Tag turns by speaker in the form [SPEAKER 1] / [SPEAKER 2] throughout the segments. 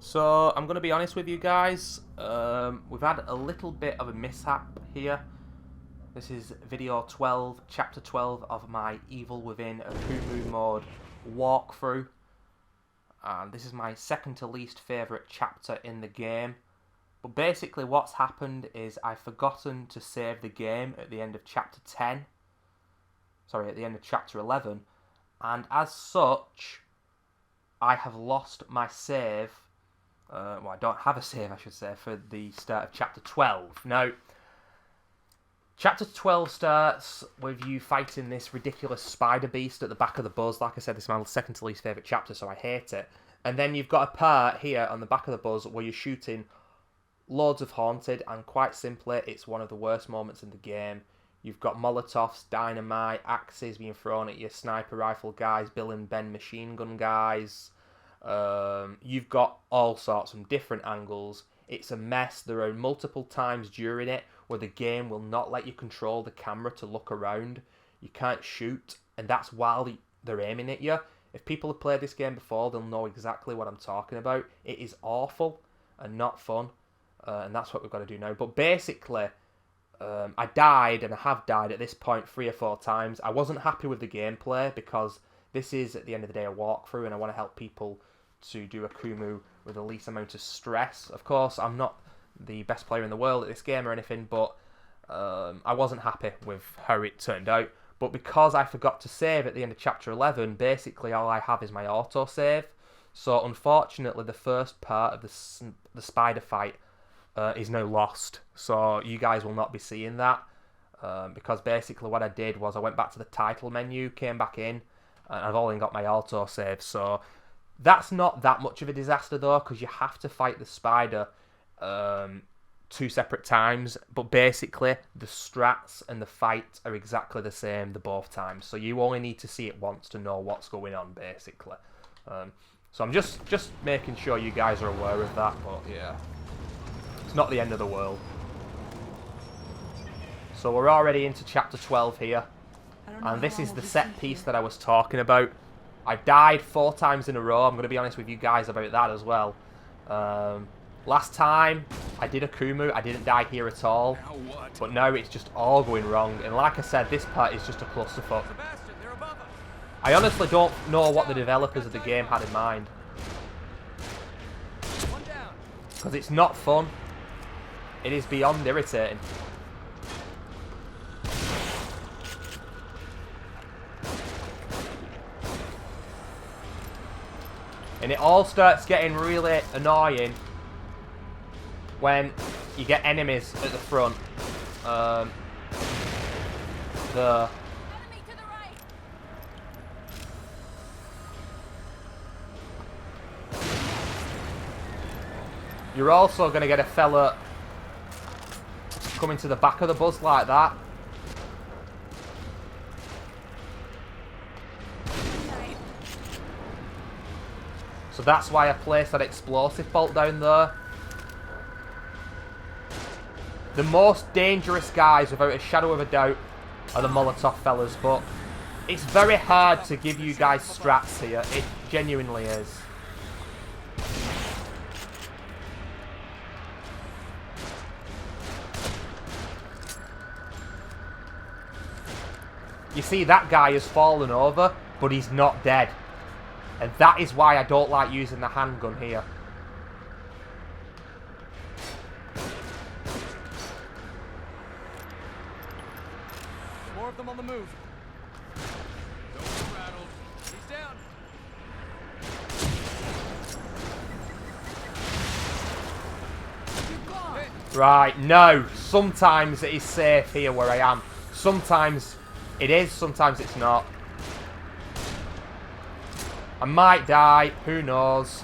[SPEAKER 1] So I'm going to be honest with you guys, we've had a little bit of a mishap here. This is video 12, chapter 12 of my Evil Within AKUMU mode walkthrough. And this is my second to least favourite chapter in the game. But basically what's happened is I've forgotten to save the game at the end of chapter 10. Sorry, at the end of chapter 11. And as such, I have lost my save. Well, I don't have a save, I should say, for the start of chapter 12. Now, chapter 12 starts with you fighting this ridiculous spider beast at the back of the buzz. Like I said, this is my second to least favourite chapter, so I hate it. And then you've got a part here on the back of the buzz where you're shooting loads of haunted, and quite simply, it's one of the worst moments in the game. You've got Molotovs, dynamite, axes being thrown at you, sniper rifle guys, Bill and Ben machine gun guys. You've got all sorts from different angles. It's a mess. There are multiple times during it where the game will not let you control the camera to look around. You can't shoot, and that's while they're aiming at you. If people have played this game before, they'll know exactly what I'm talking about. It is awful and not fun, and that's what we've got to do now. But basically, I died, and I have died at this point 3 or 4 times. I wasn't happy with the gameplay because this is, at the end of the day, a walkthrough, and I want to help people to do AKUMU with the least amount of stress. Of course, I'm not the best player in the world at this game or anything, but I wasn't happy with how it turned out. But because I forgot to save at the end of chapter 11, basically all I have is my autosave. So unfortunately, the first part of the spider fight is now lost. So you guys will not be seeing that. Because basically what I did was I went back to the title menu, came back in, and I've only got my autosave. So that's not that much of a disaster though, because you have to fight the spider 2 separate times. But basically, the strats and the fight are exactly the same the both times. So you only need to see it once to know what's going on, basically. So I'm just making sure you guys are aware of that. But yeah, it's not the end of the world. So we're already into chapter 12 here. And this is the set piece that I was talking about. I died 4 times in a row. I'm going to be honest with you guys about that as well. Last time I did AKUMU, I didn't die here at all. But now it's just all going wrong. And like I said, this part is just a clusterfuck. I honestly don't know what the developers of the game had in mind. Because it's not fun. It is beyond irritating. And it all starts getting really annoying when you get enemies at the front. You're also going to get a fella coming to the back of the bus like that. So that's why I placed that explosive bolt down there. The most dangerous guys, without a shadow of a doubt, are the Molotov fellas, but it's very hard to give you guys strats here. It genuinely is. You see, that guy has fallen over, but he's not dead. And that is why I don't like using the handgun here.
[SPEAKER 2] More of them on the move. Don't be rattled. He's down.
[SPEAKER 1] Right, no. Sometimes it is safe here where I am. Sometimes it is, sometimes it's not. I might die, who knows.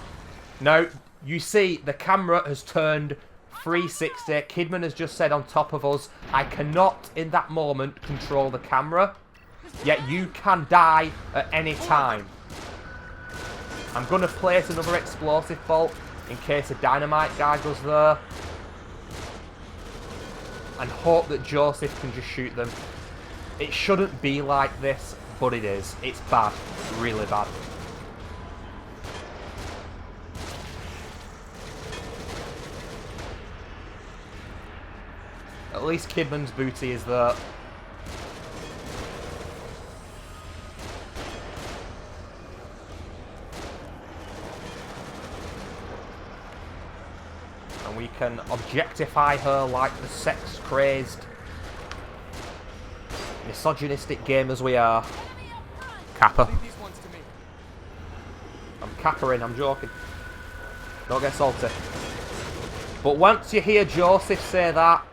[SPEAKER 1] Now, you see, the camera has turned 360. Kidman has just said on top of us, I cannot, in that moment, control the camera. Yet you can die at any time. I'm going to place another explosive bolt in case a dynamite guy goes there. And hope that Joseph can just shoot them. It shouldn't be like this, but it is. It's bad. Really bad. At least Kidman's booty is there. And we can objectify her like the sex-crazed, misogynistic gamers we are. Kappa. I'm cappering, I'm joking. Don't get salty. But once you hear Joseph say that,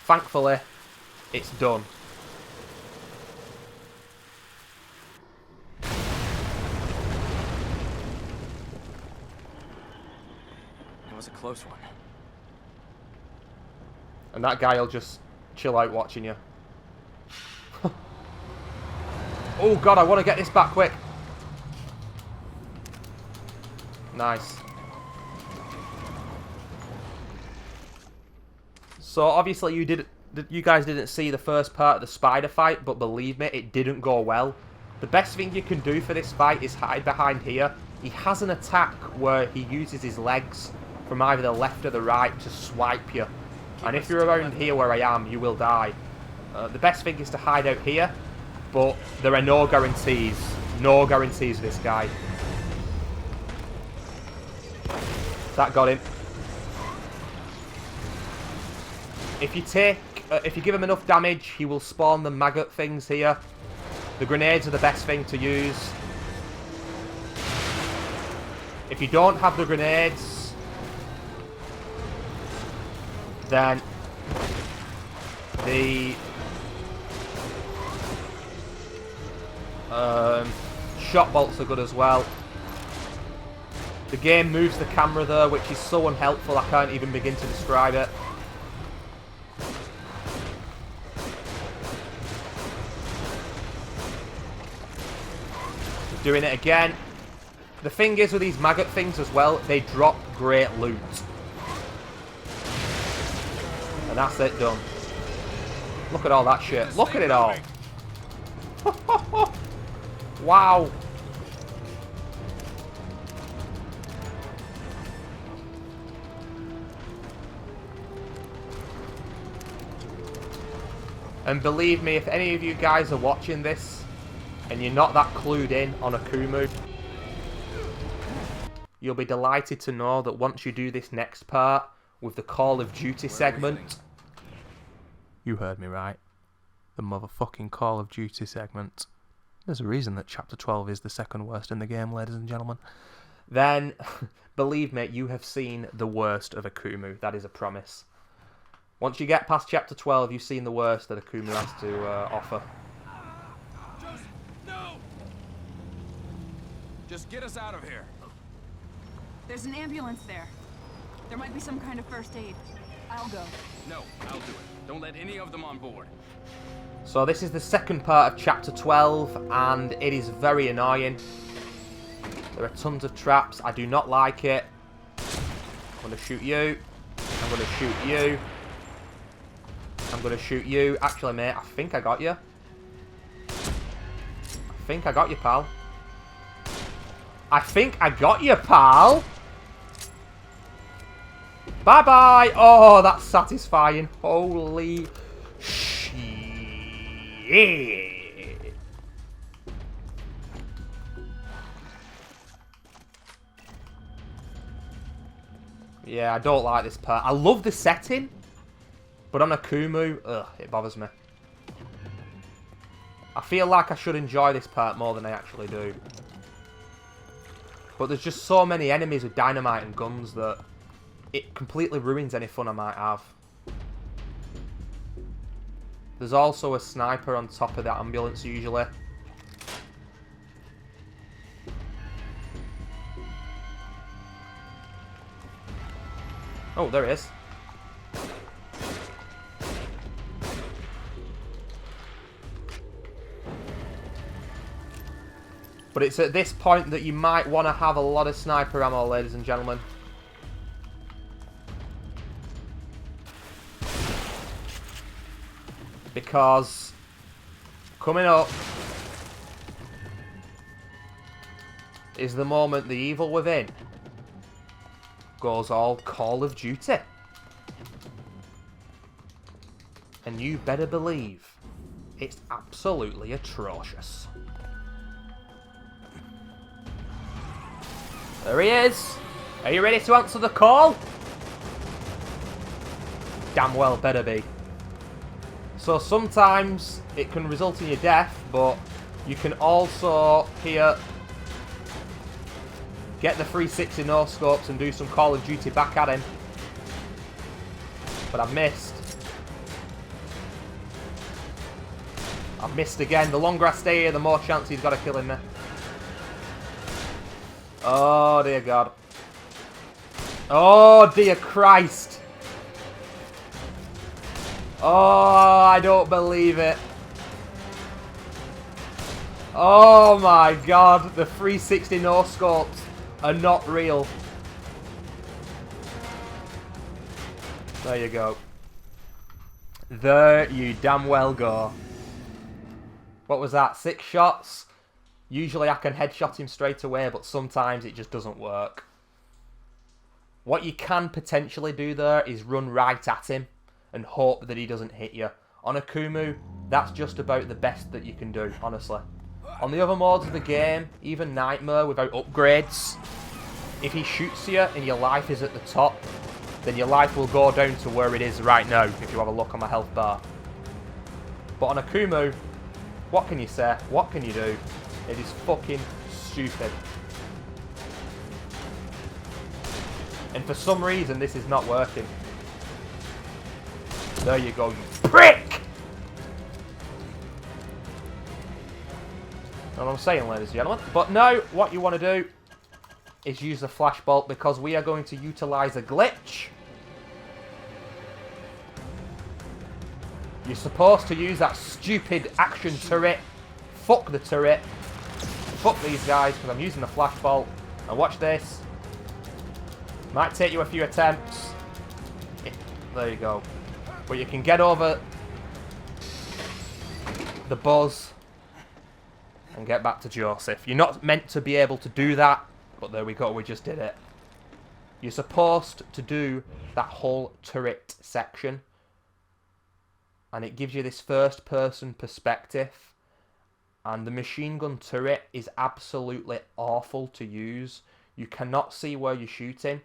[SPEAKER 1] thankfully, it's done.
[SPEAKER 2] It was a close one.
[SPEAKER 1] And that guy will just chill out watching you. Oh god, I want to get this back quick. Nice. So obviously you guys didn't see the first part of the spider fight, but believe me, it didn't go well. The best thing you can do for this fight is hide behind here. He has an attack where he uses his legs from either the left or the right to swipe you. And if you're around here where I am, you will die. The best thing is to hide out here, but there are no guarantees. No guarantees for this guy. That got him. If you give him enough damage, he will spawn the maggot things here. The grenades are the best thing to use. If you don't have the grenades, then the shot bolts are good as well. The game moves the camera there, which is so unhelpful I can't even begin to describe it. Doing it again. The thing is with these maggot things as well, they drop great loot. And that's it done. Look at all that shit. Look at it all. Wow. And believe me, if any of you guys are watching this and you're not that clued in on AKUMU, you'll be delighted to know that once you do this next part with the Call of Duty segment, you heard me right, the motherfucking Call of Duty segment, there's a reason that Chapter 12 is the second worst in the game, ladies and gentlemen, then believe me, you have seen the worst of AKUMU. That is a promise. Once you get past Chapter 12, you've seen the worst that AKUMU has to offer.
[SPEAKER 2] No! Just get us out of here.
[SPEAKER 3] There's an ambulance there. There might be some kind of first aid. I'll go.
[SPEAKER 2] No, I'll do it. Don't let any of them on board.
[SPEAKER 1] So this is the second part of Chapter 12, and it is very annoying. There are tons of traps. I do not like it. I'm going to shoot you. I'm going to shoot you. I'm going to shoot you. Actually, mate, I think I got you. I think I got you, pal. I think I got you, pal. Bye-bye. Oh, that's satisfying. Holy shit. Yeah, I don't like this part. I love the setting, but on AKUMU, ugh, it bothers me. I feel like I should enjoy this part more than I actually do. But there's just so many enemies with dynamite and guns that it completely ruins any fun I might have. There's also a sniper on top of that ambulance usually. Oh, there it is. But it's at this point that you might want to have a lot of sniper ammo, ladies and gentlemen. Because coming up is the moment the evil within goes all Call of Duty. And you better believe it's absolutely atrocious. There he is! Are you ready to answer the call? Damn well better be. So sometimes it can result in your death, but you can also here get the 360 no scopes and do some Call of Duty back at him. But I've missed. I've missed again. The longer I stay here, the more chance he's got of killing me. Oh dear God. Oh dear Christ. Oh, I don't believe it. Oh my God, the 360 no scopes are not real. There you go. There you damn well go. What was that? 6 shots? Usually I can headshot him straight away, but sometimes it just doesn't work. What you can potentially do there is run right at him and hope that he doesn't hit you. On AKUMU, that's just about the best that you can do, honestly. On the other modes of the game, even Nightmare without upgrades, if he shoots you and your life is at the top, then your life will go down to where it is right now, if you have a look on my health bar. But on AKUMU, what can you say? What can you do? It is fucking stupid. And for some reason, this is not working. There you go, you prick! Know what I'm saying, ladies and gentlemen? But now, what you want to do is use the flashbolt, because we are going to utilise a glitch. You're supposed to use that stupid action turret. Fuck the turret. Fuck these guys, because I'm using the flashbolt. Now watch this. Might take you a few attempts. There you go. But you can get over the buzz and get back to Joseph. You're not meant to be able to do that, but there we go, we just did it. You're supposed to do that whole turret section, and it gives you this first person perspective, and the machine gun turret is absolutely awful to use. You cannot see where you're shooting.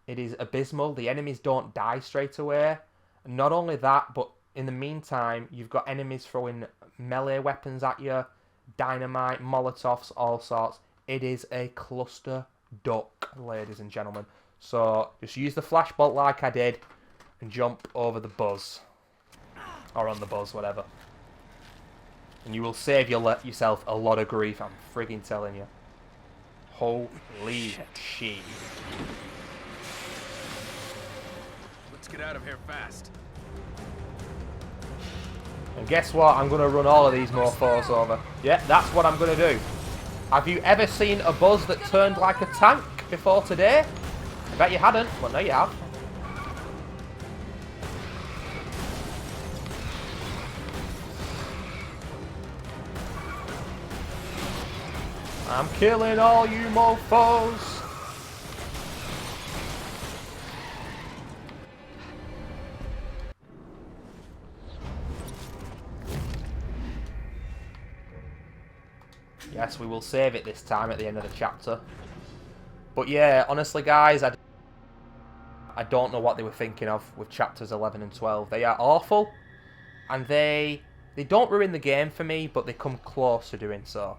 [SPEAKER 1] It is abysmal. The enemies don't die straight away. And not only that, but in the meantime, you've got enemies throwing melee weapons at you, dynamite, molotovs, all sorts. It is a cluster duck, ladies and gentlemen. So just use the flashbolt like I did and jump over the buzz. Or on the buzz, whatever. And you will save yourself a lot of grief, I'm frigging telling you. Holy shit.
[SPEAKER 2] Let's get out of here fast.
[SPEAKER 1] And guess what? I'm going to run all of these mofos over. Yeah, that's what I'm going to do. Have you ever seen a buzz that turned like a tank before today? I bet you hadn't. Well, now you have. I'm killing all you mofos. Yes, we will save it this time at the end of the chapter. But yeah, honestly guys, I don't know what they were thinking of with chapters 11 and 12. They are awful, and they don't ruin the game for me, but they come close to doing so.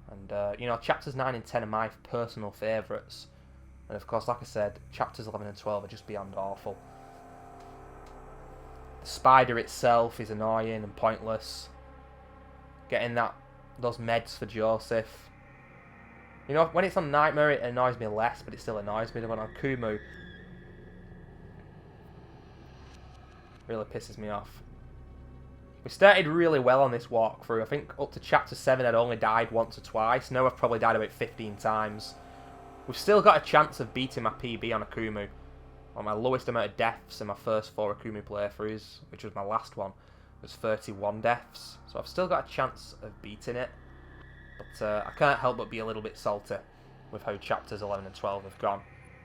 [SPEAKER 1] And, you know, chapters 9 and 10 are my personal favourites. And of course, like I said, chapters 11 and 12 are just beyond awful. The spider itself is annoying and pointless. Getting those meds for Joseph. You know, when it's on Nightmare, it annoys me less, but it still annoys me. The one on AKUMU really pisses me off. We started really well on this walkthrough. I think up to chapter 7 I'd only died once or twice. Now I've probably died about 15 times. We've still got a chance of beating my PB on AKUMU. Well, my lowest amount of deaths in my first 4 AKUMU playthroughs, which was my last one, was 31 deaths. So I've still got a chance of beating it. But I can't help but be a little bit salty with how chapters 11 and 12 have gone.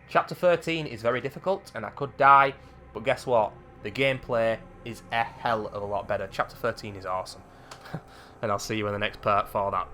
[SPEAKER 1] Chapter 13 is very difficult, and I could die, but guess what? The gameplay is a hell of a lot better. Chapter 13 is awesome. And I'll see you in the next part for that.